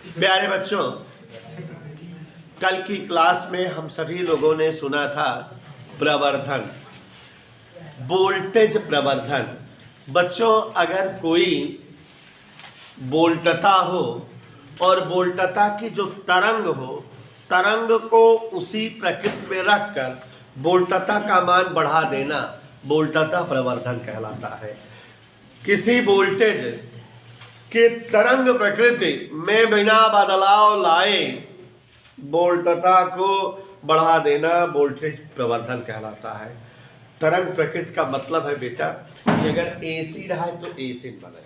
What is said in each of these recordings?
प्यारे बच्चों, कल की क्लास में हम सभी लोगों ने सुना था प्रवर्धन, वोल्टेज प्रवर्धन। बच्चों, अगर कोई वोल्टता हो और वोल्टता की जो तरंग हो, तरंग को उसी प्रकृति में रखकर वोल्टता का मान बढ़ा देना वोल्टता प्रवर्धन कहलाता है। किसी वोल्टेज के तरंग प्रकृति में बिना बदलाव लाए वोल्टता को बढ़ा देना वोल्टेज प्रवर्धन कहलाता है। तरंग प्रकृति का मतलब है बेटा कि अगर एसी रहा है तो एसी बने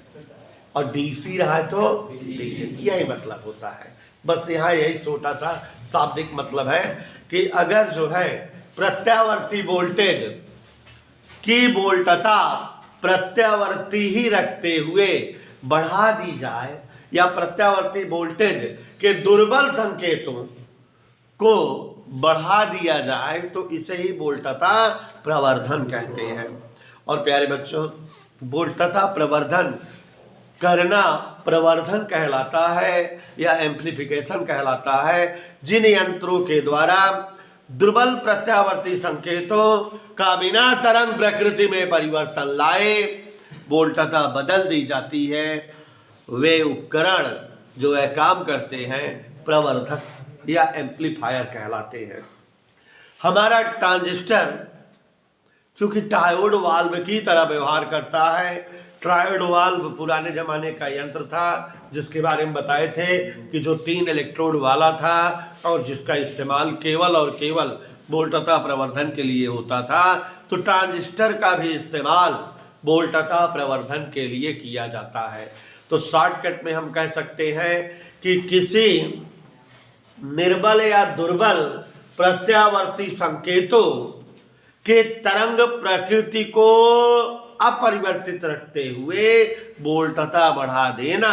और डीसी रहा है तो डीसी, यही मतलब होता है। बस यहाँ यही छोटा सा शाब्दिक मतलब है कि अगर जो है प्रत्यावर्ती वोल्टेज की वोल्टता प्रत्यावर्ती ही रखते हुए बढ़ा दी जाए या प्रत्यावर्ती वोल्टेज के दुर्बल संकेतों को बढ़ा दिया जाए तो इसे ही वोल्टता प्रवर्धन कहते हैं। और प्यारे बच्चों, वोल्टता प्रवर्धन करना प्रवर्धन कहलाता है या एम्प्लीफिकेशन कहलाता है जिन यंत्रों के द्वारा दुर्बल प्रत्यावर्ती संकेतों का बिना तरंग प्रकृति में परिवर्तन लाए वोल्टता बदल दी जाती है। वे उपकरण जो है काम करते हैं प्रवर्धक या एम्पलीफायर कहलाते हैं। हमारा ट्रांजिस्टर चूंकि ट्रायोड वाल्व की तरह व्यवहार करता है। ट्रायोड वाल्व पुराने जमाने का यंत्र था जिसके बारे में बताए थे कि जो 3 इलेक्ट्रोड वाला था और जिसका इस्तेमाल केवल और केवल वोल्टता प्रवर्धन के लिए होता था। तो ट्रांजिस्टर का भी इस्तेमाल वोल्टता प्रवर्धन के लिए किया जाता है। तो शॉर्टकट में हम कह सकते हैं कि किसी निर्बल या दुर्बल प्रत्यावर्ती संकेतों के तरंग प्रकृति को अपरिवर्तित रखते हुए वोल्टता बढ़ा देना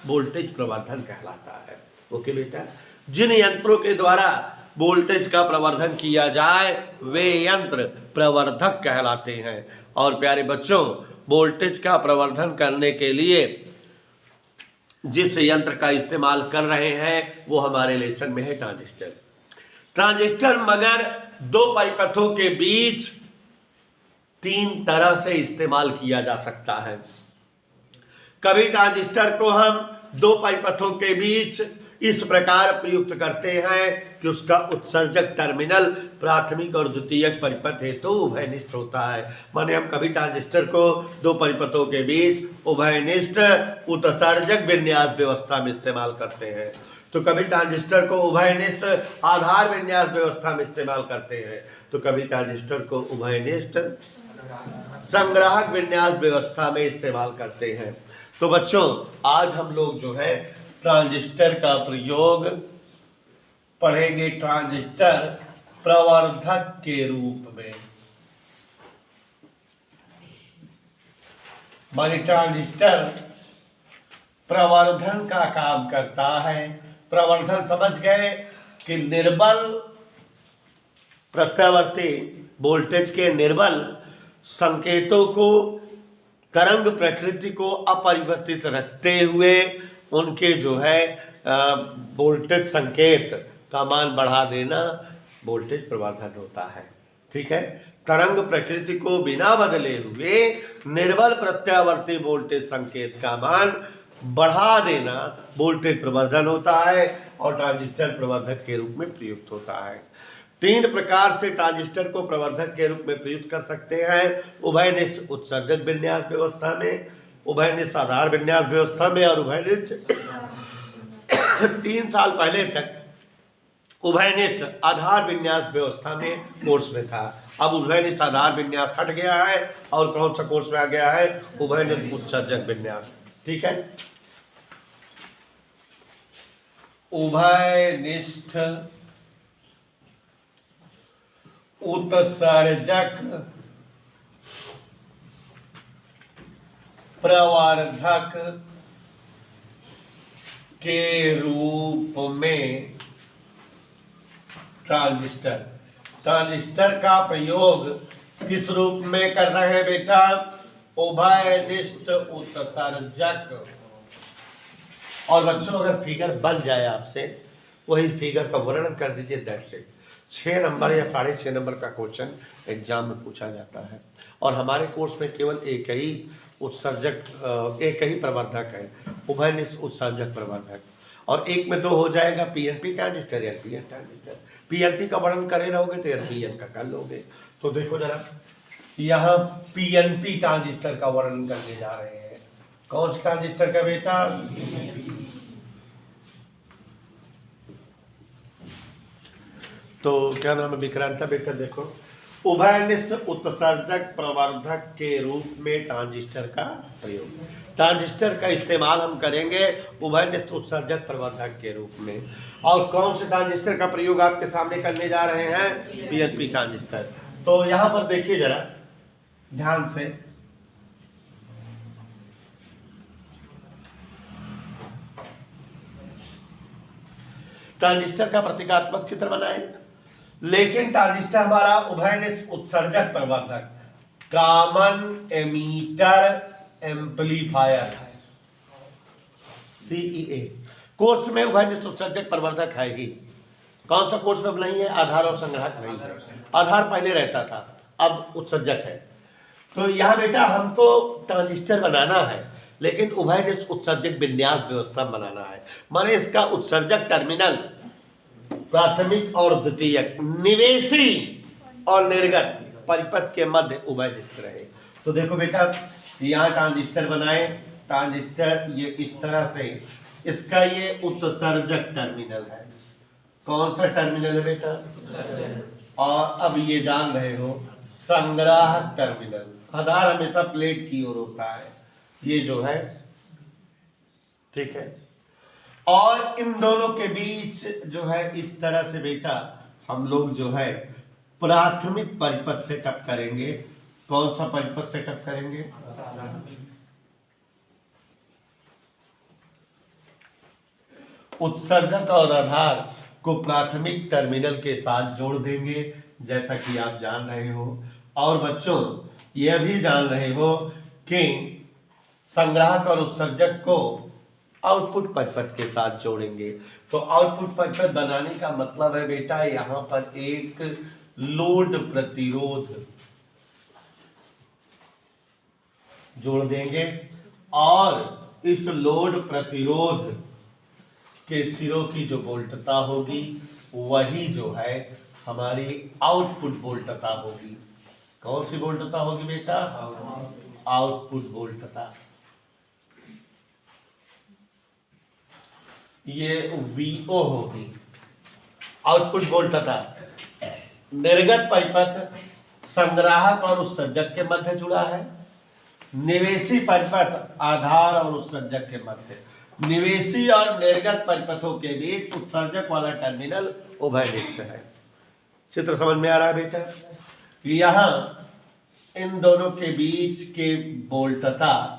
वोल्टेज प्रवर्धन कहलाता है। ओके बेटा, जिन यंत्रों के द्वारा वोल्टेज का प्रवर्धन किया जाए वे यंत्र प्रवर्धक कहलाते हैं। और प्यारे बच्चों, वोल्टेज का प्रवर्धन करने के लिए जिस यंत्र का इस्तेमाल कर रहे हैं वो हमारे लेसन में है ट्रांजिस्टर। ट्रांजिस्टर मगर 2 परिपथों के बीच 3 तरह से इस्तेमाल किया जा सकता है। कभी ट्रांजिस्टर को हम 2 परिपथों के बीच इस प्रकार प्रयुक्त करते हैं कि उसका उत्सर्जक टर्मिनल प्राथमिक और द्वितीयक परिपथ हेतु उभयनिष्ठ होता है। माने हम कभी ट्रांजिस्टर को 2 परिपथों के बीच उभयनिष्ठ उत्सर्जक विन्यास व्यवस्था में इस्तेमाल करते हैं, तो कभी ट्रांजिस्टर को उभयनिष्ठ आधार विन्यास व्यवस्था में इस्तेमाल करते हैं, तो कभी ट्रांजिस्टर को उभयनिष्ठ संग्राहक विन्यास व्यवस्था में इस्तेमाल करते हैं। तो बच्चों, आज हम लोग जो है ट्रांजिस्टर का प्रयोग पढ़ेंगे ट्रांजिस्टर प्रवर्धक के रूप में। माने ट्रांजिस्टर प्रवर्धन का काम करता है। प्रवर्धन समझ गए कि निर्बल प्रत्यावर्ती वोल्टेज के निर्बल संकेतों को तरंग प्रकृति को अपरिवर्तित रखते हुए उनके जो है वोल्टेज संकेत का मान बढ़ा देना वोल्टेज प्रवर्धन होता है। ठीक है, तरंग प्रकृति को बिना बदले हुए निर्बल प्रत्यावर्ती वोल्टेज संकेत का मान बढ़ा देना वोल्टेज प्रवर्धन होता है और ट्रांजिस्टर प्रवर्धक के रूप में प्रयुक्त होता है। 3 प्रकार से ट्रांजिस्टर को प्रवर्धक के रूप में प्रयुक्त कर सकते हैं। उभयनिष्ठ उत्सर्जक विन्यास व्यवस्था में, उभयनिष्ठ आधार विन्यास व्यवस्था में और उभयनिष्ठ 3 साल पहले तक उभयनिष्ठ आधार विन्यास व्यवस्था में कोर्स में था। अब उभयनिष्ठ आधार विन्यास हट गया है और कौन सा कोर्स में आ गया है? उभयनिष्ठ उत्सर्जक विन्यास। ठीक है, उभयनिष्ठ उत्सर्जक प्रवर्धक के रूप में ट्रांजिस्टर का प्रयोग किस रूप में कर रहे हैं बेटा? उभयनिष्ठ उत्सर्जक और बच्चों अगर फिगर बन जाए आपसे, वही फिगर का वर्णन कर दीजिए, दैट्स इट। 6 नंबर या 6.5 नंबर का क्वेश्चन एग्जाम में पूछा जाता है। और हमारे कोर्स में केवल एक ही उत्सर्जक, एक ही प्रवर्धक है, उभयनिष्ठ उत्सर्जक प्रवर्धक। और एक में 2 हो जाएगा, PNP transistor, NPN transistor. PNP का वर्णन करे रहोगे तो एनपीएन का कर लोगे। तो देखो जरा, यहाँ पीएनपी ट्रांजिस्टर का वर्णन करने जा रहे हैं। कौन से ट्रांजिस्टर का बेटा? तो क्या नाम है विक्रांता बेटा? देखो, उभयनिष्ठ उत्सर्जक प्रवर्धक के रूप में ट्रांजिस्टर का प्रयोग, ट्रांजिस्टर का इस्तेमाल हम करेंगे उभयनिष्ठ उत्सर्जक प्रवर्धक के रूप में। और कौन से ट्रांजिस्टर का प्रयोग आपके सामने करने जा रहे हैं? PNP transistor. तो यहां पर देखिए जरा ध्यान से, ट्रांजिस्टर का प्रतीकात्मक चित्र बनाए। लेकिन ट्रांजिस्टर हमारा उभयनिष्ठ उत्सर्जक प्रवर्धक, common emitter amplifier, CEA। Course में उभयनिष्ठ उत्सर्जक प्रवर्धक है ही। कौन सा कोर्स में नहीं है? आधार और संग्राहक नहीं है। आधार पहले रहता था, अब उत्सर्जक है। तो यहाँ बेटा हमको ट्रांजिस्टर बनाना है, लेकिन उभयनिष्ठ उत्सर्जक विन्यास व्यवस्था बनाना है। माने इसका उत्सर्जक टर्मिनल प्राथमिक और द्वितीयक, निवेशी और निर्गत परिपथ के मध्य उभयनिष्ठ रहे। तो देखो बेटा, यहाँ ट्रांजिस्टर बनाए, ट्रांजिस्टर ये इस तरह से, इसका ये उत्सर्जक टर्मिनल है। कौन सा टर्मिनल है बेटा? और अब ये जान रहे हो संग्राहक टर्मिनल। आधार हमेशा प्लेट की ओर होता है, ये जो है, ठीक है। और इन दोनों के बीच जो है इस तरह से बेटा हम लोग जो है प्राथमिक परिपथ सेटअप करेंगे। कौन सा परिपथ सेटअप करेंगे? उत्सर्जक और आधार को प्राथमिक टर्मिनल के साथ जोड़ देंगे, जैसा कि आप जान रहे हो। और बच्चों यह भी जान रहे हो कि संग्राहक और उत्सर्जक को आउटपुट परिपथ के साथ जोड़ेंगे। तो आउटपुट परिपथ बनाने का मतलब है बेटा, यहां पर एक लोड प्रतिरोध जोड़ देंगे और इस लोड प्रतिरोध के सिरों की जो वोल्टता होगी वही जो है हमारी आउटपुट वोल्टता होगी। कौन सी वोल्टता होगी बेटा? आउटपुट वोल्टता। ये VO होगी, आउटपुट वोल्टता। निर्गत परिपथ संग्राहक और उत्सर्जक के मध्य जुड़ा है। निवेशी परिपथ आधार और उत्सर्जक के मध्य। निवेशी और निर्गत परिपथों के बीच उत्सर्जक वाला टर्मिनल उभयनिष्ठ है। चित्र समझ में आ रहा है बेटा? यहां इन दोनों के बीच के वोल्टता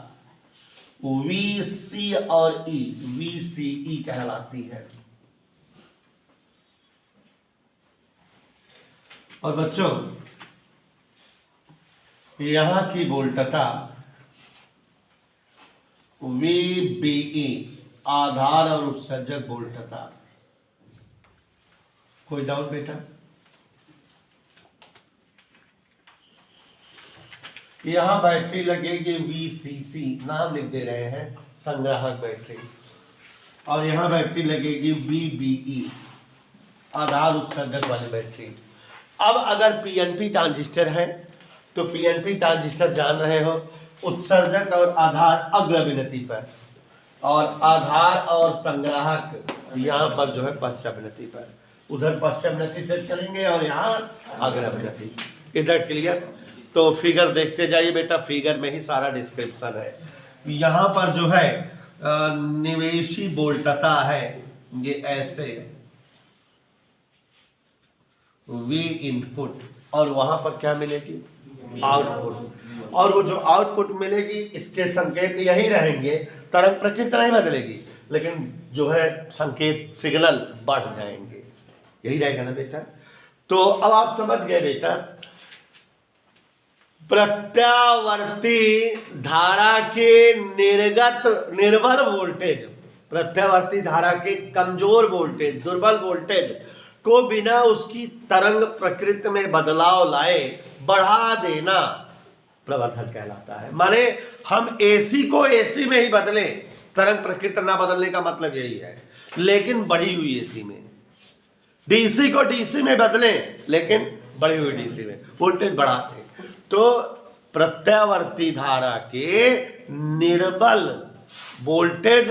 VC और E, VCE कहलाती है। और बच्चों यहां की वोल्टता VBE, आधार और उत्सर्जक वोल्टता। कोई डाउट बेटा? यहां बैटरी लगेगी VCC, नाम लिख दे रहे हैं, संग्राहक बैटरी। और यहां बैटरी लगेगी VBE, आधार उत्सर्जक वाली बैटरी। अब अगर PNP ट्रांजिस्टर है तो PNP ट्रांजिस्टर जान रहे हो, उत्सर्जक और आधार अग्रविनति पर, और आधार और संग्राहक यहाँ पर जो है पश्चाविनति पर। उधर पश्चाविनति सेट करेंगे और यहाँ अग्रविनति। इधर क्लियर? तो फिगर देखते जाइए बेटा, फिगर में ही सारा डिस्क्रिप्शन है। यहाँ पर जो है निवेशी वोल्टता है ये ऐसे V इनपुट, और वहां पर क्या मिलेगी? आउटपुट। और वो जो आउटपुट मिलेगी इसके संकेत यही रहेंगे, तरंग प्रकृति नहीं बदलेगी, लेकिन जो है संकेत सिग्नल बढ़ जाएंगे। यही रहेगा ना बेटा? तो अब आप समझ गए बेटा, प्रत्यावर्ती धारा के निर्गत निर्भर वोल्टेज प्रत्यावर्ती धारा के कमजोर वोल्टेज, दुर्बल वोल्टेज को बिना उसकी तरंग प्रकृति में बदलाव लाए बढ़ा देना प्रवर्धक कहलाता है। माने हम एसी को एसी में ही बदलें, तरंग प्रकृति ना बदलने का मतलब यही है, लेकिन बढ़ी हुई एसी में। डीसी को डीसी में बदलें, लेकिन बढ़ी हुई डीसी में वोल्टेज बढ़ाते। तो प्रत्यावर्ती धारा के निर्बल वोल्टेज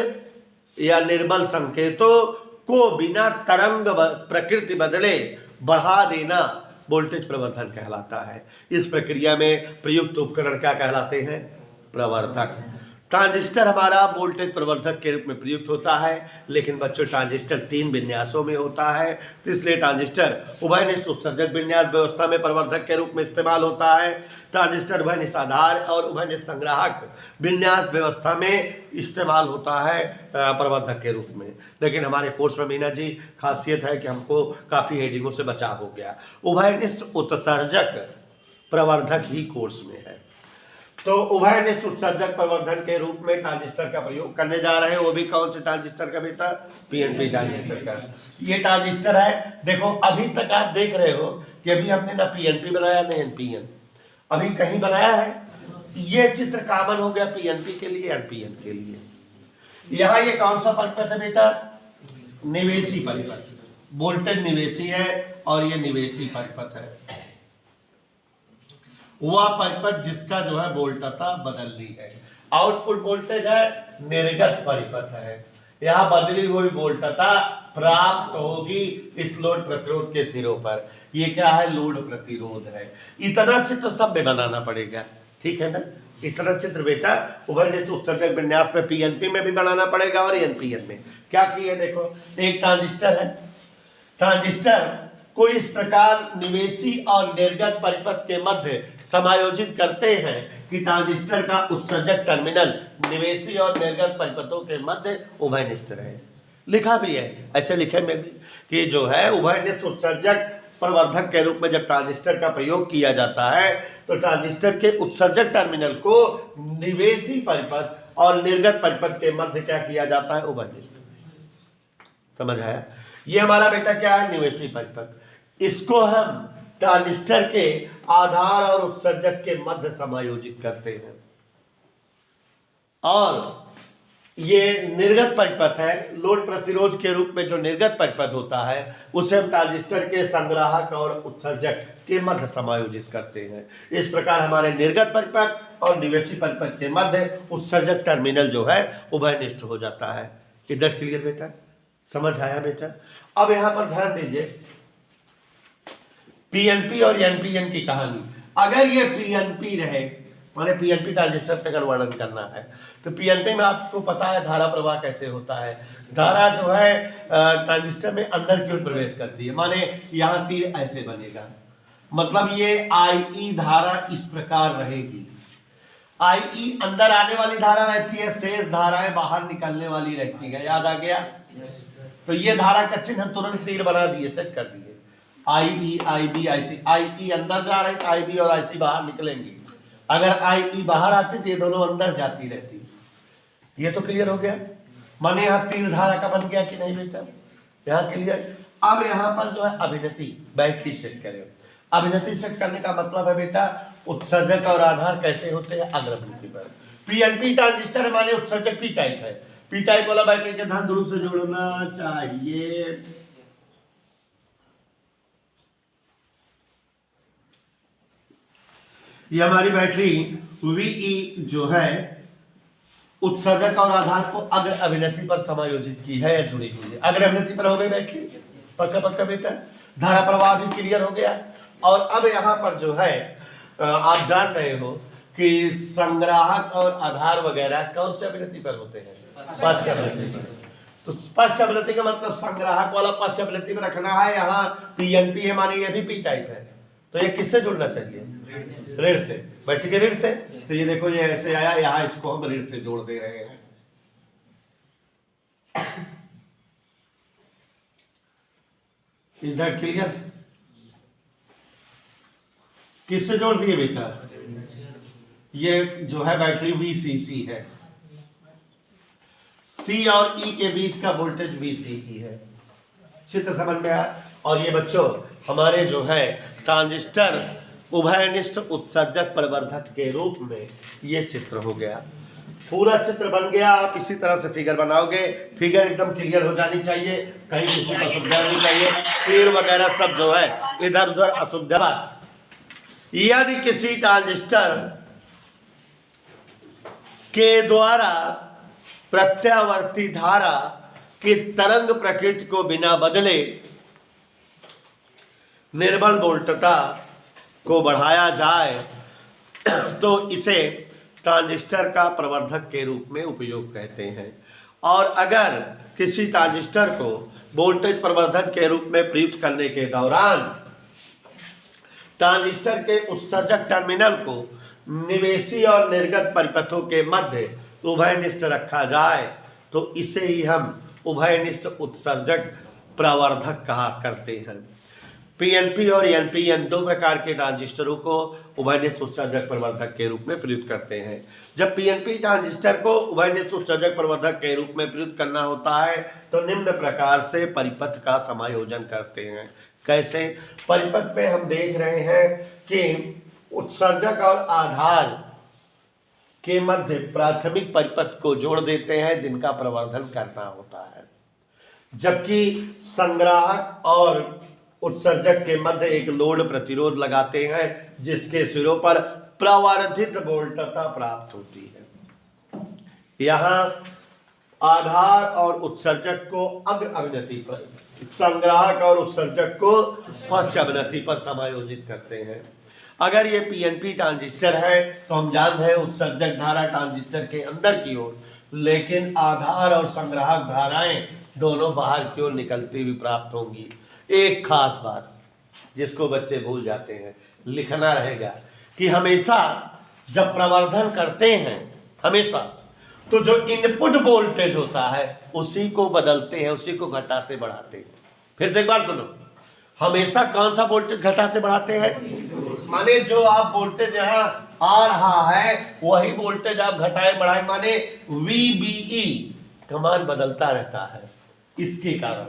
या निर्बल संकेतों को बिना तरंग प्रकृति बदले बढ़ा देना वोल्टेज प्रवर्धन कहलाता है। इस प्रक्रिया में प्रयुक्त उपकरण क्या कहलाते हैं? प्रवर्धक। ट्रांजिस्टर हमारा वोल्टेज प्रवर्धक के रूप में प्रयुक्त होता है, लेकिन बच्चों ट्रांजिस्टर 3 विन्यासों में होता है, तो इसलिए ट्रांजिस्टर उभयनिष्ठ उत्सर्जक विन्यास व्यवस्था में प्रवर्धक के रूप में इस्तेमाल होता है। ट्रांजिस्टर उभयनिष्ठ आधार और उभयनिष्ठ संग्राहक विन्यास व्यवस्था में इस्तेमाल होता है प्रवर्धक के रूप में। लेकिन हमारे कोर्स में मीना जी खासियत है कि हमको काफ़ी हेडिंगों से बचाव हो गया। उभयनिष्ठ उत्सर्जक प्रवर्धक ही कोर्स में है। तो उभयनिष्ठ उत्सर्जक प्रवर्धन के रूप में ट्रांजिस्टर का प्रयोग करने जा रहे हैं। वो भी कौन से ट्रांजिस्टर का बेटा? पीएनपी ट्रांजिस्टर का। ये ट्रांजिस्टर है, देखो अभी तक आप देख रहे हो कि अभी हमने ना पीएनपी बनाया ना एनपीएन, अभी कहीं बनाया है? ये चित्र कॉमन हो गया पीएनपी के लिए, एनपीएन के लिए। यहाँ ये कौन सा परिपथ है बेटा? निवेशी परिपथ। वोल्टेज निवेशी है और ये निवेशी परिपथ है। वह परिपथ जिसका जो है वोल्टता बदलनी है। आउटपुट वोल्टेज है, निर्गत परिपथ है। यहाँ बदली हुई वोल्टता प्राप्त होगी इस लोड प्रतिरोध के सिरों पर। ये क्या है? लोड प्रतिरोध है। इतना चित्र सब में बनाना पड़ेगा, ठीक है ना? इतना चित्र बेटा उभयनिष्ठ उत्सर्जक विन्यास में पीएनपी में भी बनाना पड़ेगा और एनपीएन में। क्या किए देखो, एक ट्रांजिस्टर है, ट्रांजिस्टर को इस प्रकार निवेशी और निर्गत परिपथ के मध्य समायोजित करते हैं कि ट्रांजिस्टर का उत्सर्जक टर्मिनल निवेशी और निर्गत परिपथों के मध्य उभयनिष्ठ रहे। लिखा भी है, ऐसे लिखे में भी कि जो है उभयनिष्ठ उत्सर्जक प्रवर्धक के रूप में जब ट्रांजिस्टर का प्रयोग किया जाता है तो ट्रांजिस्टर के उत्सर्जक टर्मिनल को निवेशी परिपथ और निर्गत परिपथ के मध्य क्या किया जाता है? उभयनिष्ठ। समझ आया? ये हमारा बेटा क्या है? निवेशी परिपथ। इसको हम ट्रांजिस्टर के आधार और उत्सर्जक के मध्य समायोजित करते हैं। और ये निर्गत परिपथ है, लोड प्रतिरोध के रूप में जो निर्गत परिपथ होता है उसे हम ट्रांजिस्टर के संग्राहक और उत्सर्जक के मध्य समायोजित करते हैं। इस प्रकार हमारे निर्गत परिपथ और निवेशी परिपथ के मध्य उत्सर्जक टर्मिनल जो है उभयनिष्ठ हो जाता है। इधर क्लियर बेटा? समझ आया बेटा? अब यहाँ पर ध्यान दीजिए, पीएनपी और एनपीएन की कहानी। अगर ये पीएनपी रहे, माने पीएनपी ट्रांजिस्टर का अगर वर्णन करना है तो पीएनपी में आपको पता है धारा प्रवाह कैसे होता है। धारा जो है ट्रांजिस्टर में अंदर की ओर प्रवेश करती है, माने यहाँ तीर ऐसे बनेगा, मतलब ये आई धारा इस प्रकार रहेगी। आई अंदर आने वाली धारा रहती है, शेष धाराएं बाहर निकलने वाली रहती है। याद आ गया? तो ये धारा का चिन्ह तुरंत तीर बना दिए, चेक कर दिए। आई ई, आई बी, आई सी। आई ई अंदर जा रहे, आई बी और आई सी बाहर निकलेंगी। अगर आई ई बाहर आती तो ये दोनों अंदर जाती रहती। ये तो क्लियर हो गया? माने यहाँ तीर धारा का बन गया कि नहीं बेटा? यहाँ क्लियर? अब यहाँ पर जो है अभिनति बैटरी सेट करें। अभिनति सेट करने का मतलब है बेटा उत्सर्जक और आधार कैसे होते हैं? अग्रभिनति पर। पीएनपी ट्रांजिस्टर माने उत्सर्जक पी टाइप है। पी टाइप वाला बैटरी के ध्यान दूर से जोड़ना चाहिए। ये हमारी बैटरी वीई जो है उत्सर्जक और आधार को अग्र अभिनति पर समायोजित की है या जुड़ी हुई है। अग्र अभिनति पर हो गई बैटरी, पक्का पक्का बेटा। धारा प्रवाह भी क्लियर हो गया। और अब यहाँ पर जो है आप जान रहे हो कि संग्राहक और आधार वगैरह कौन से अभिनति पर होते हैं? पश्च अभिनति पर। तो पश्च अभिनति का मतलब संग्राहक वाला पश्च अभिनति में रखना है। यहाँ पीएनपी है, माने ये भी पी टाइप है, तो ये किससे जुड़ना चाहिए? ऋण से। बैटरी के ऋण से। तो ये देखो ये ऐसे आया, यहाँ इसको हम ऋण से जोड़ दे रहे हैं। इधर क्लियर? किससे जोड़ दिए बेटा? ये जो है बैटरी VCC है। C और E के बीच का वोल्टेज VCE है। चित्र समझ में आया। और ये बच्चों हमारे जो है ट्रांजिस्टर उभयनिष्ठ उत्सर्जक प्रवर्धक के रूप में ये चित्र हो गया। पूरा चित्र बन गया। आप इसी तरह से फिगर बनाओगे, फिगर एकदम क्लियर हो जानी चाहिए, कहीं किसी को असुविधा नहीं चाहिए, तीर वगैरह सब जो है इधर उधर असुविधा। यदि किसी ट्रांजिस्टर के द्वारा प्रत्यावर्ती धारा की तरंग प्रकृति को बिना बदले निर्बल वोल्टता को बढ़ाया जाए तो इसे ट्रांजिस्टर का प्रवर्धक के रूप में उपयोग कहते हैं। और अगर किसी ट्रांजिस्टर को वोल्टेज प्रवर्धक के रूप में प्रयुक्त करने के दौरान ट्रांजिस्टर के उत्सर्जक टर्मिनल को निवेशी और निर्गत परिपथों के मध्य उभयनिष्ठ रखा जाए तो इसे ही हम उभयनिष्ठ उत्सर्जक प्रवर्धक कहा करते हैं। पीएनपी और एनपीएन दो प्रकार के ट्रांजिस्टरों को उभयनिष्ठ उत्सर्जक प्रवर्धक के रूप में प्रयुक्त करते हैं। जब पीएनपी ट्रांजिस्टर को उभयनिष्ठ उत्सर्जक प्रवर्धक के रूप में प्रयुक्त करना होता है तो निम्न प्रकार से परिपथ का समायोजन करते हैं। कैसे? परिपथ में हम देख रहे हैं कि उत्सर्जक और आधार के मध्य प्राथमिक परिपथ को जोड़ देते हैं जिनका प्रवर्धन करना होता है, जबकि संग्राहक और उत्सर्जक के मध्य एक लोड प्रतिरोध लगाते हैं जिसके सिरों पर प्रवर्धित वोल्टता प्राप्त होती है। यहाँ आधार और उत्सर्जक को अग्र अवनति पर, संग्राहक और उत्सर्जक को पश्च अवनति पर समायोजित करते हैं। अगर ये पीएनपी ट्रांजिस्टर है तो हम जानते हैं उत्सर्जक धारा ट्रांजिस्टर के अंदर की ओर, लेकिन आधार और संग्राहक धाराएं दोनों बाहर की ओर निकलती हुई प्राप्त होंगी। एक खास बात जिसको बच्चे भूल जाते हैं, लिखना रहेगा कि हमेशा जब प्रवर्धन करते हैं हमेशा तो जो इनपुट वोल्टेज होता है उसी को बदलते हैं, उसी को घटाते बढ़ाते हैं। फिर से एक बार सुनो, हमेशा कौन सा वोल्टेज घटाते बढ़ाते हैं? माने जो आप वोल्टेज यहाँ आ रहा है वही वोल्टेज आप घटाए बढ़ाए, माने VBE का मान बदलता रहता है। इसके कारण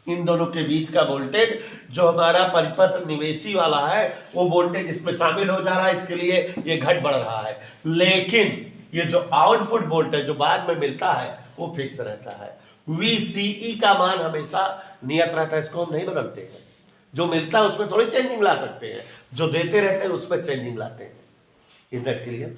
इन दोनों के बीच का वोल्टेज जो हमारा परिपथ निवेशी वाला है वो वोल्टेज इसमें शामिल हो जा रहा है, इसके लिए ये घट बढ़ रहा है। लेकिन ये जो आउटपुट वोल्टेज जो बाद में मिलता है वो फिक्स रहता है। VCE का मान हमेशा नियत रहता है, इसको हम नहीं बदलते हैं। जो मिलता है उसमें थोड़ी चेंजिंग ला सकते हैं, जो देते रहते हैं उसमें चेंजिंग लाते हैं। Is that clear?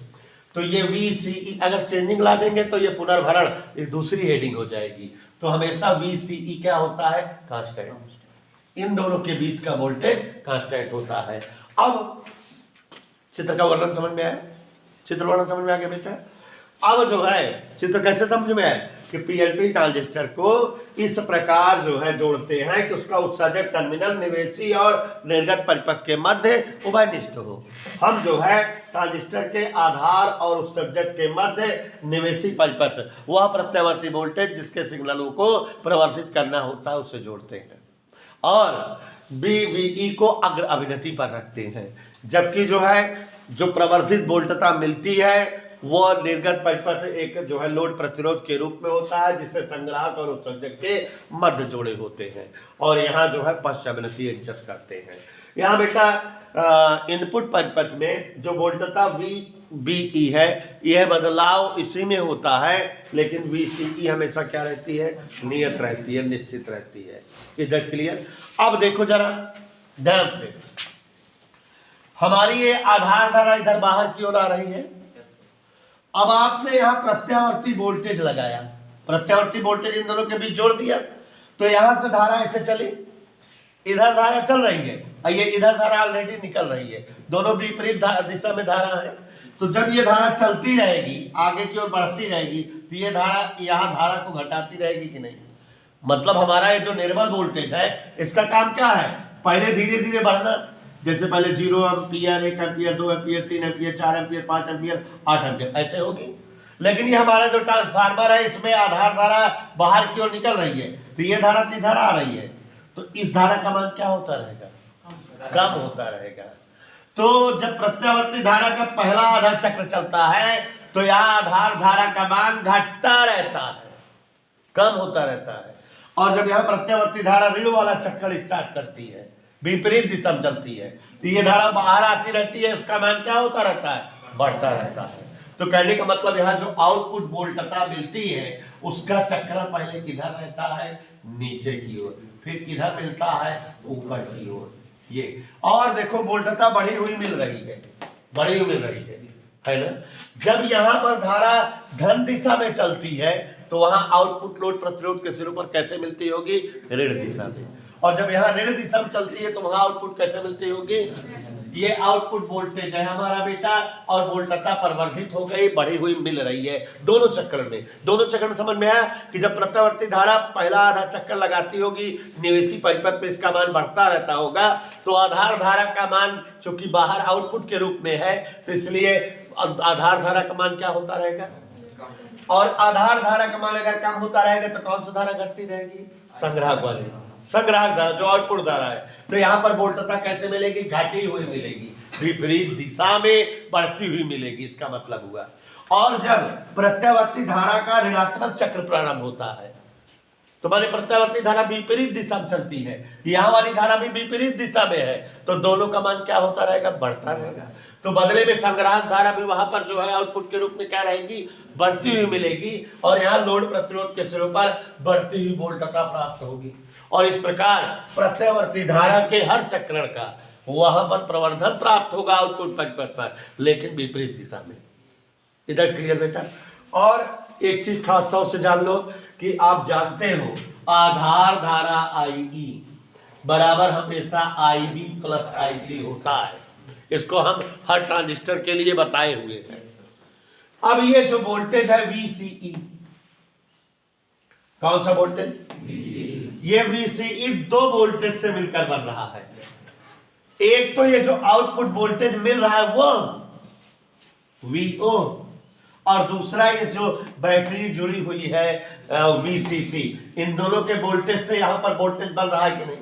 तो ये VCE अगर चेंजिंग ला देंगे तो ये पुनर्भरण एक दूसरी हेडिंग हो जाएगी। तो हमेशा VCE क्या होता है? कांस्टेंट। इन दोनों के बीच का वोल्टेज कांस्टेंट होता है। अब चित्र का वर्णन समझ में आया? चित्र वर्णन समझ में आ गया बेटा? अब जो है चित्र कैसे समझ में आए कि पीएनपी ट्रांजिस्टर को इस प्रकार जो है जोड़ते हैं कि उसका उत्सर्जक टर्मिनल निवेशी और निर्गत परिपथ के मध्य उभयनिष्ठ हो। हम जो है ट्रांजिस्टर के आधार और उत्सर्जक के मध्य निवेशी परिपथ, वह प्रत्यावर्ती वोल्टेज जिसके सिग्नलों को प्रवर्धित करना होता है उसे जोड़ते हैं और VBE को अग्र अभिनति पर रखते हैं, जबकि जो है जो प्रवर्धित वोल्टता मिलती है वो निर्गत परिपथ एक जो है लोड प्रतिरोध के रूप में होता है जिससे संग्राहक और उत्सर्जक के मध्य जोड़े होते हैं और यहाँ जो है पश्च अवनति एडजस्ट करते हैं। यहाँ बेटा इनपुट परिपथ में जो वोल्टता VBE है यह बदलाव इसी में होता है, लेकिन VCE हमेशा क्या रहती है? नियत रहती है, निश्चित रहती है। इधर क्लियर? अब देखो जरा ध्यान से, हमारी ये आधार धारा इधर बाहर की ओर आ रही है। अब आपने यहाँ प्रत्यावर्ती वोल्टेज लगाया, प्रत्यावर्ती वोल्टेज इन दोनों के बीच जोड़ दिया तो यहाँ से धारा ऐसे चली, इधर धारा चल रही है और ये इधर धारा ऑलरेडी निकल रही है, दोनों विपरीत दिशा में धारा है। तो जब ये धारा चलती रहेगी, आगे की ओर बढ़ती रहेगी, तो ये धारा यहाँ धारा को घटाती रहेगी कि नहीं? मतलब हमारा ये जो निर्बल वोल्टेज है इसका काम क्या है? पहले धीरे धीरे बढ़ना, जैसे पहले 0 ampere, 1 ampere, 2 ampere, 3 ampere, 4 ampere, 5 ampere, 8 ampere, ऐसे होगी। लेकिन ये हमारा जो ट्रांसफार्मर है इसमें आधार धारा बाहर की ओर निकल रही है तो ये धारा इधर आ रही है, तो इस धारा का मान क्या होता रहेगा? कम होता रहेगा। तो जब प्रत्यावर्ती धारा का पहला आधा चक्र चलता है तो यहाँ आधार धारा का मान घटता रहता है। कम होता रहता है। और जब यहाँ प्रत्यावर्ती धारा ऋण वाला चक्कर स्टार्ट करती है, विपरीत दिशा में चलती है, तो ये धारा बाहर आती रहती है, उसका मान क्या होता रहता है, बढ़ता रहता है। तो कहने का मतलब यहाँ जो आउटपुट वोल्टता मिलती है उसका चक्र पहले किधर रहता है, नीचे की ओर, फिर किधर मिलता है, ऊपर की ओर। ये और देखो वोल्टता बढ़ी हुई मिल रही है, बढ़ी हुई मिल रही है ना। जब यहाँ पर धारा धन दिशा में चलती है तो वहां आउटपुट लोड प्रतिरोध के सिरों पर कैसे मिलती होगी, ऋण दिशा में। और जब यहाँ ऋण दिशा में चलती है तो वहां आउटपुट कैसे मिलती होगी, ये आउटपुट वोल्टेज है हमारा बेटा, और वोल्टता परिवर्धित हो गई, बढ़ी हुई मिल रही है दोनों चक्र में। दोनों चक्र में समझ में आया कि जब प्रत्यावर्ती धारा पहला आधा चक्कर लगाती होगी, निवेशी परिपथ पे इसका मान बढ़ता रहता होगा, तो आधार धारा का मान चूंकि बाहर आउटपुट के रूप में है तो इसलिए आधार धारा का मान क्या होता रहेगा, और आधार धारा का मान अगर कम होता रहेगा तो कौन सी धारा घटती रहेगी, संग्राहक वाली, संग्राहक धारा जो आउटपुट धारा है। तो यहाँ पर वोल्टता कैसे मिलेगी, घटी हुई मिलेगी, विपरीत दिशा में बढ़ती हुई मिलेगी, इसका मतलब हुआ। और जब प्रत्यावर्ती धारा का ऋणात्मक चक्र प्रारंभ होता है तो माने प्रत्यावर्ती धारा विपरीत दिशा में चलती है, यहाँ वाली धारा भी विपरीत दिशा में है, तो दोनों का मान क्या होता रहेगा, बढ़ता रहेगा। तो बदले में संग्राहक धारा भी वहां पर जो है आउटपुट के रूप में क्या रहेगी, बढ़ती हुई मिलेगी, और यहाँ लोड प्रतिरोध के सिरों पर बढ़ती हुई वोल्टता प्राप्त होगी। और इस प्रकार प्रत्यावर्ती धारा के हर चक्रण का वहां पर प्रवर्धन प्राप्त होगा आउटपुट परिपथ पर, लेकिन विपरीत दिशा में। इधर क्लियर बेटा। और एक चीज खास तौर से जान लो कि आप जानते हो आधार धारा IE बराबर हमेशा IB प्लस IC होता है, इसको हम हर ट्रांजिस्टर के लिए बताए हुए हैं। अब ये जो वोल्टेज है VCE, कौन सा वोल्टेज, ये VCE दो वोल्टेज से मिलकर बन रहा है। एक तो ये जो आउटपुट वोल्टेज मिल रहा है वो VO, और दूसरा ये जो बैटरी जुड़ी हुई है VCC। इन दोनों के वोल्टेज से यहां पर वोल्टेज बन रहा है कि नहीं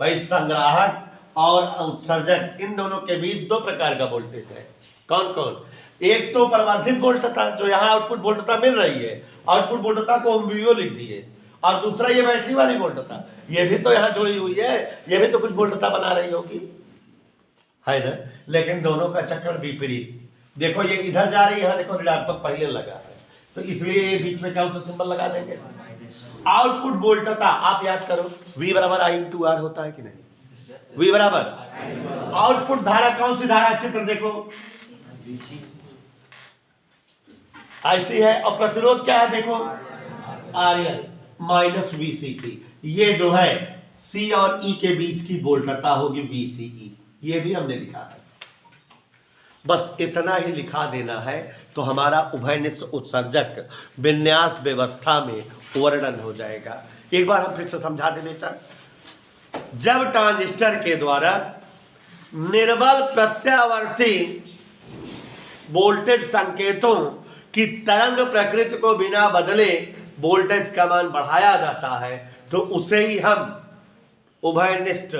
भाई, संग्राहक और उत्सर्जक इन दोनों के बीच दो प्रकार का वोल्टेज है। कौन कौन, एक तो परिवर्धित वोल्टता जो यहाँ आउटपुट वोल्टता मिल रही है, आउटपुट वोल्टता को हम VO लिख दिए, और दूसरा ये बैटरी वाली वोल्टता, ये भी तो यहाँ जुड़ी हुई है, ये भी तो कुछ वोल्टता बना रही होगी, है ना। लेकिन दोनों का चक्कर विपरीत। देखो ये इधर जा रही है, यहाँ देखो ऋणात्मक पहले लगा है, तो इसलिए ये बीच में कौन सा सिंबल लगा देंगे, आउटपुट वोल्टता। आप याद करो V बराबर I/R होता है कि नहीं, V बराबर आउटपुट धारा, कौन सी धारा, चित्र देखो IC है, और प्रतिरोध क्या है देखो RL माइनस VCC। ये जो है C और E के बीच की वोल्टता होगी VCE, ये भी हमने लिखा है। बस इतना ही लिखा देना है तो हमारा उभयनिष्ठ उत्सर्जक विन्यास व्यवस्था में वर्णन हो जाएगा। एक बार हम फिर से समझा दें बेटा। जब ट्रांजिस्टर के द्वारा निर्बल प्रत्यावर्ती वोल्टेज संकेतों की तरंग प्रकृति को बिना बदले वोल्टेज का मान बढ़ाया जाता है तो उसे ही हम उभयनिष्ठ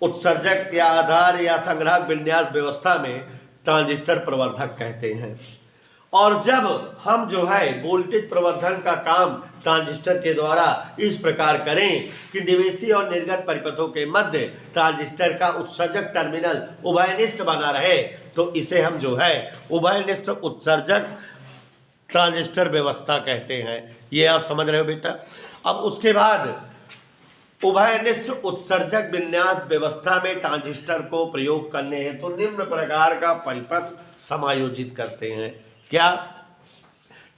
उत्सर्जक या आधार या संग्राहक विन्यास व्यवस्था में ट्रांजिस्टर प्रवर्धक कहते हैं। और जब हम जो है वोल्टेज प्रवर्धन का काम ट्रांजिस्टर के द्वारा इस प्रकार करें कि निवेशी और निर्गत परिपथों के मध्य ट्रांजिस्टर का उत्सर्जक टर्मिनल उभयनिष्ठ बना रहे, तो इसे हम जो है उभयनिष्ठ उत्सर्जक ट्रांजिस्टर व्यवस्था कहते हैं। ये आप समझ रहे हो बेटा। अब उसके बाद उभयनिष्ठ उत्सर्जक विन्यास व्यवस्था में ट्रांजिस्टर को प्रयोग करने हैं तो निम्न प्रकार का परिपथ समायोजित करते हैं। क्या,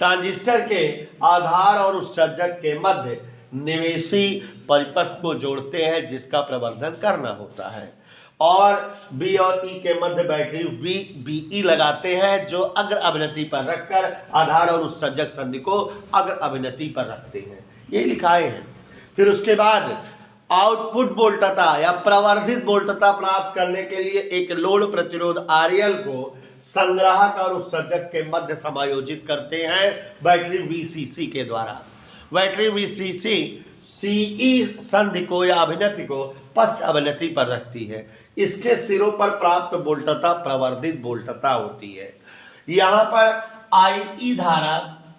ट्रांजिस्टर के आधार और उत्सर्जक के मध्य निवेशी परिपथ को जोड़ते हैं जिसका प्रवर्धन करना होता है, और B और E के मध्य बैटरी VBE लगाते हैं जो अग्र अभिनति पर रखकर आधार और उत्सर्जक संधि को अग्र अभिनति पर रखते हैं। ये लिखाए हैं। फिर उसके बाद आउटपुट वोल्टता या प्रवर्धित वोल्टता प्राप्त करने के लिए एक लोड प्रतिरोध RL को संग्राहक और उत्सर्जक के मध्य समायोजित करते हैं बैटरी VCC के द्वारा। बैटरी VCC CE संधि को या अभिनति को पश्च अभिनति पर रखती है। इसके सिरों पर प्राप्त वोल्टता प्रवर्धित वोल्टता होती है। यहाँ पर IE धारा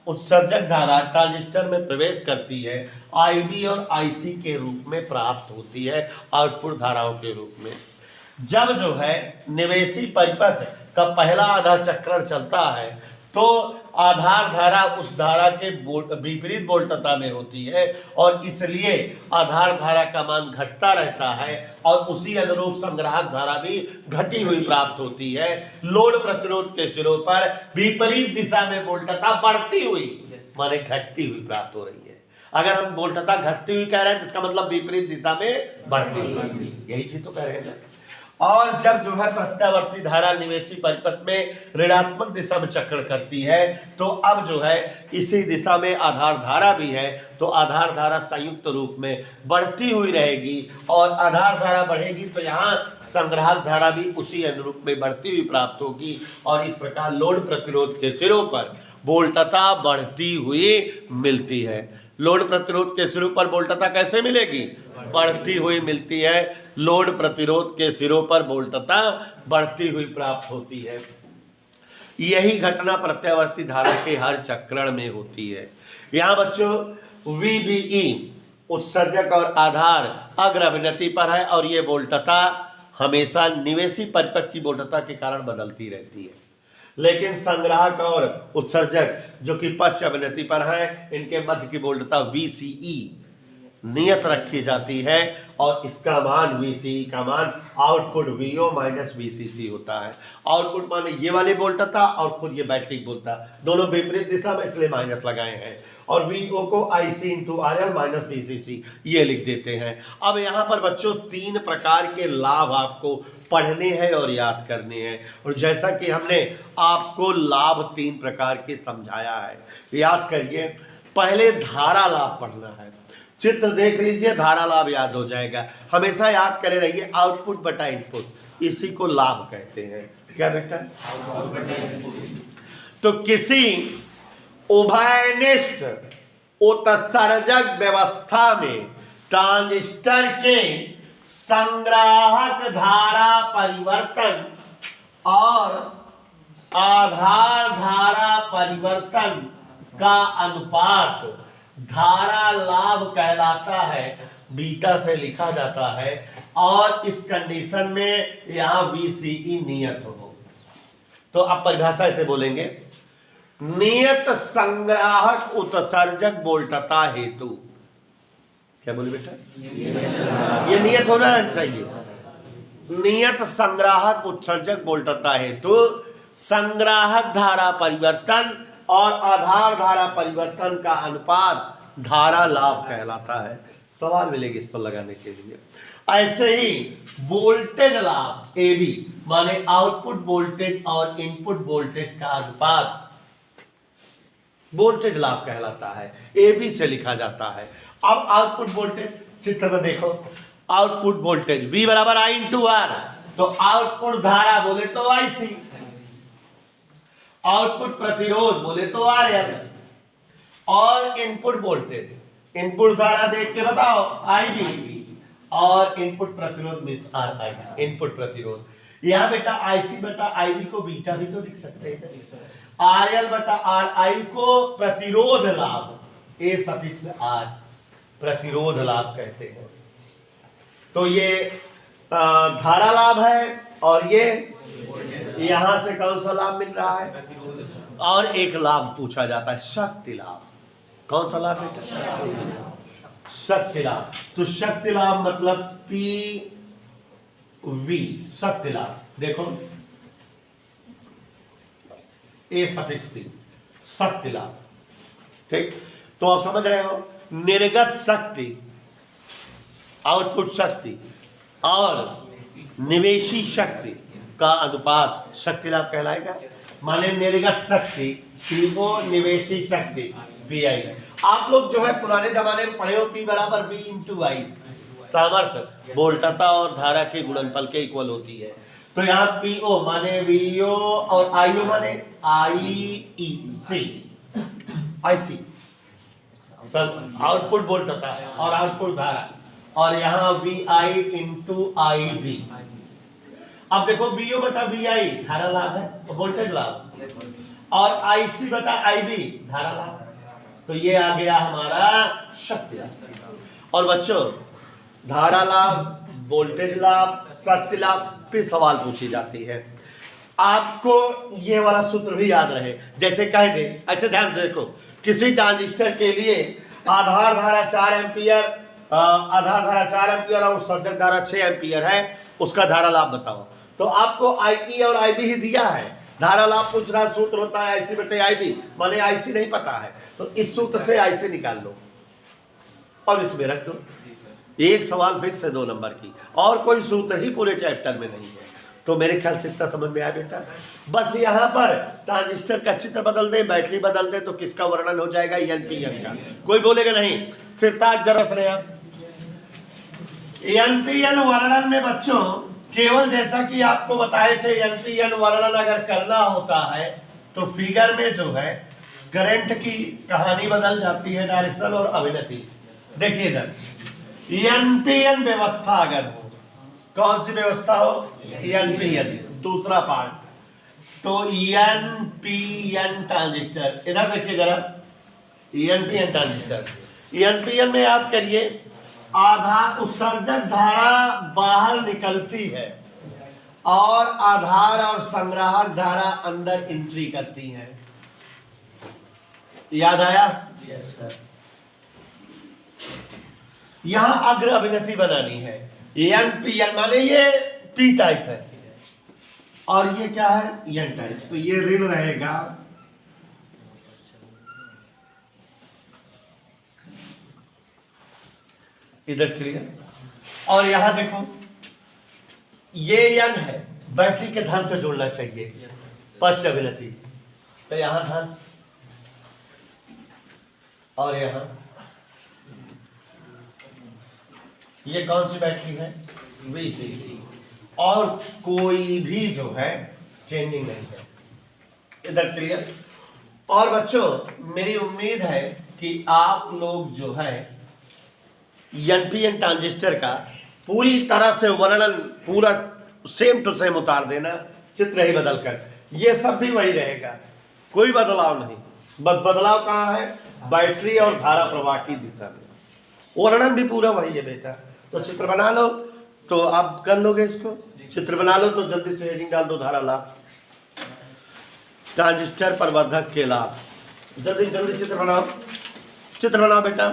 उत्सर्जक धारा ट्रांजिस्टर में प्रवेश करती है, आईबी और आईसी के रूप में प्राप्त होती है, आउटपुट धाराओं के रूप में। जब जो है निवेशी परिपथ का पहला आधा चक्रण चलता है तो आधार धारा उस धारा के विपरीत वोल्टता में होती है और इसलिए आधार धारा का मान घटता रहता है और उसी अनुरूप संग्राहक धारा भी घटी हुई प्राप्त होती है। लोड प्रतिरोध के सिरों पर विपरीत दिशा में वोल्टता बढ़ती हुई माने घटती हुई प्राप्त हो रही है। अगर हम वोल्टता घटती हुई कह रहे हैं तो इसका मतलब विपरीत दिशा में बढ़ती हुई, यही चीज तो कह रहे हैं। और जब जो है प्रत्यावर्ती धारा निवेशी परिपथ में ऋणात्मक दिशा में चक्र करती है तो अब जो है इसी दिशा में आधार धारा भी है तो आधार धारा संयुक्त रूप में बढ़ती हुई रहेगी और आधार धारा बढ़ेगी तो यहाँ संग्राहक धारा भी उसी अनुरूप में बढ़ती हुई प्राप्त होगी और इस प्रकार लोड प्रतिरोध के सिरों पर वोल्टता बढ़ती हुई मिलती है। लोड प्रतिरोध के सिरों पर वोल्टता कैसे मिलेगी? बढ़ती हुई मिलती है। लोड प्रतिरोध के सिरों पर वोल्टता बढ़ती हुई प्राप्त होती है। यही घटना प्रत्यावर्ती धारा के हर चक्रण में होती है। यहाँ बच्चों VBE उत्सर्जक और आधार अग्रभिनति पर है और ये वोल्टता हमेशा निवेशी परिपथ की वोल्टता के कारण बदलती रहती है, लेकिन संग्राहक और उत्सर्जक जो कि पश्च अभिनति पर है इनके मध्य की वोल्टता VCE नियत रखी जाती है और इसका मान VCE का मान आउटपुट VO माइनस VCC होता है। आउटपुट माने ये वाली वोल्टता और खुद ये बैटरी वोल्टता दोनों विपरीत दिशा में इसलिए माइनस लगाए हैं और VO को IC into RL minus VCC ये लिख देते हैं। अब यहाँ पर बच्चों 3 प्रकार के लाभ आपको पढ़ने हैं और याद करने हैं और जैसा कि हमने आपको लाभ 3 प्रकार के समझाया है याद करिए। पहले धारा लाभ पढ़ना है, चित्र देख लीजिए धारा लाभ याद हो जाएगा। हमेशा याद करे रहिए आउटपुट बटा इनपुट, इसी को लाभ कहते हैं। क्या बेटा? तो किसी उभयनिष्ठ उत्सर्जक व्यवस्था में ट्रांजिस्टर के संग्राहक धारा परिवर्तन और आधार धारा परिवर्तन का अनुपात धारा लाभ कहलाता है, बीटा से लिखा जाता है और इस कंडीशन में यहां VCE नियत हो। तो अब परिभाषा ऐसे बोलेंगे, नियत संग्राहक उत्सर्जक वोल्टता हेतु। क्या बोले बेटा? ये नियत होना चाहिए। नियत संग्राहक उत्सर्जक वोल्टता हेतु संग्राहक धारा परिवर्तन और आधार धारा परिवर्तन का अनुपात धारा लाभ कहलाता है। सवाल मिलेगी इस पर लगाने के लिए। ऐसे ही वोल्टेज लाभ AB माने आउटपुट वोल्टेज और इनपुट वोल्टेज का अनुपात वोल्टेज लाभ कहलाता है, AB से लिखा जाता है। अब आउटपुट वोल्टेज चित्र में देखो, आउटपुट वोल्टेज V बराबर I इंटू R, तो आउटपुट धारा बोले तो IC, आउटपुट प्रतिरोध बोले तो RL और इनपुट वोल्टेज इनपुट धारा देख के बताओ IB और इनपुट प्रतिरोध मींस RI इनपुट प्रतिरोध। यहां बेटा IC बटा IB को बीटा भी तो लिख सकते हैं, RL बटा RI को प्रतिरोध लाभ A सफिक्स R प्रतिरोध लाभ कहते हैं। तो ये धारा लाभ है और ये यहां से कौन सा लाभ मिल रहा है? और एक लाभ पूछा जाता है शक्ति लाभ। कौन सा लाभ बेटा? शक्ति लाभ। तो शक्ति लाभ मतलब PV शक्ति लाभ। देखो A सफिक्स P शक्ति लाभ, ठीक। तो आप समझ रहे हो, निर्गत शक्ति आउटपुट शक्ति और निवेशी शक्ति का अनुपात शक्ति लाभ कहलाएगा। माने निर्गत शक्ति PO निवेशी शक्ति PI। आप लोग जो है पुराने जमाने में पढ़े हो P बराबर V इंटू I, सामर्थ्य वोल्टता और धारा के गुणनफल के इक्वल होती है। तो यहाँ PO माने VO और IO माने IC आउटपुट वोल्टता और आउटपुट धारा और यहाँ VI इंटू IB। अब देखो VO बटा VI धारा लाभ है, वोल्टेज लाभ, और IC बटा IB धारा लाभ। तो ये आ गया हमारा शक्ति लाभ। और बच्चों धारा लाभ, वोल्टेज लाभ, शक्ति लाभ पे सवाल पूछी जाती है। आपको ये वाला सूत्र भी याद रहे, जैसे कह दे, अच्छा ध्यान से देखो, किसी ट्रांजिस्टर के लिए आधार धारा 4 एम्पियर, आधार धारा 4 एम्पियर और उत्सर्जक धारा 6 एम्पियर है, उसका धारा लाभ बताओ। तो आपको IE और IB ही दिया है, धारा लाभ पूछ रहा, सूत्र होता है IC बटे IB, माने IC नहीं पता है तो इस सूत्र से IC निकाल लो और इसमें रख दो। एक सवाल फिक्स है 2 नंबर की, और कोई सूत्र ही पूरे चैप्टर में नहीं है। तो मेरे ख्याल से इतना समझ में आया बेटा। बस यहाँ पर ट्रांजिस्टर का चित्र बदल दे, बैटरी बदल दे तो किसका वर्णन हो जाएगा, NPN का। कोई बोलेगा नहीं, सिरताज जरा सुने आप। NPN वर्णन में बच्चों केवल जैसा कि आपको बताए थे, NPN वर्णन अगर करना होता है तो फिगर में जो है करंट की कहानी बदल जाती है, डायरेक्शन और अभिनति। देखिए इधर NPN व्यवस्था अगर हो, कौन सी व्यवस्था हो, NPN, दूसरा पार्ट, तो NPN ट्रांजिस्टर, इधर देखिए जरा, NPN ट्रांजिस्टर, NPN में याद करिए आधार उत्सर्जक धारा बाहर निकलती है और आधार और संग्राहक धारा अंदर एंट्री करती है। याद आया? Yes sir. यहां अग्र अभिनति बनानी है। NPN माने ये P टाइप है और ये क्या है, N टाइप, तो ये ऋण रहेगा, इधर क्लियर। और यहां देखो ये N है, बैटरी के धन से जोड़ना चाहिए, पश्च अभिनति, तो यहां धन और यहां ये कौन सी बैटरी है, VCC, और कोई भी जो है चेंजिंग नहीं है, इधर क्लियर। और बच्चों मेरी उम्मीद है कि आप लोग जो है NPN ट्रांजिस्टर का पूरी तरह से वर्णन पूरा सेम टू सेम उतार देना, चित्र ही बदल कर, ये सब भी वही रहेगा, कोई बदलाव नहीं। बस बदलाव कहाँ है, बैटरी और धारा प्रवाह की दिशा में, वर्णन भी पूरा वही है बेटा। तो चित्र बना लो, तो आप कर लोगे इसको, चित्र बना लो तो जल्दी से हेडिंग डाल दो, धारा लाभ, ट्रांजिस्टर प्रवर्धक के लाभ, जल्दी जल्दी चित्र बनाओ, चित्र बनाओ बेटा।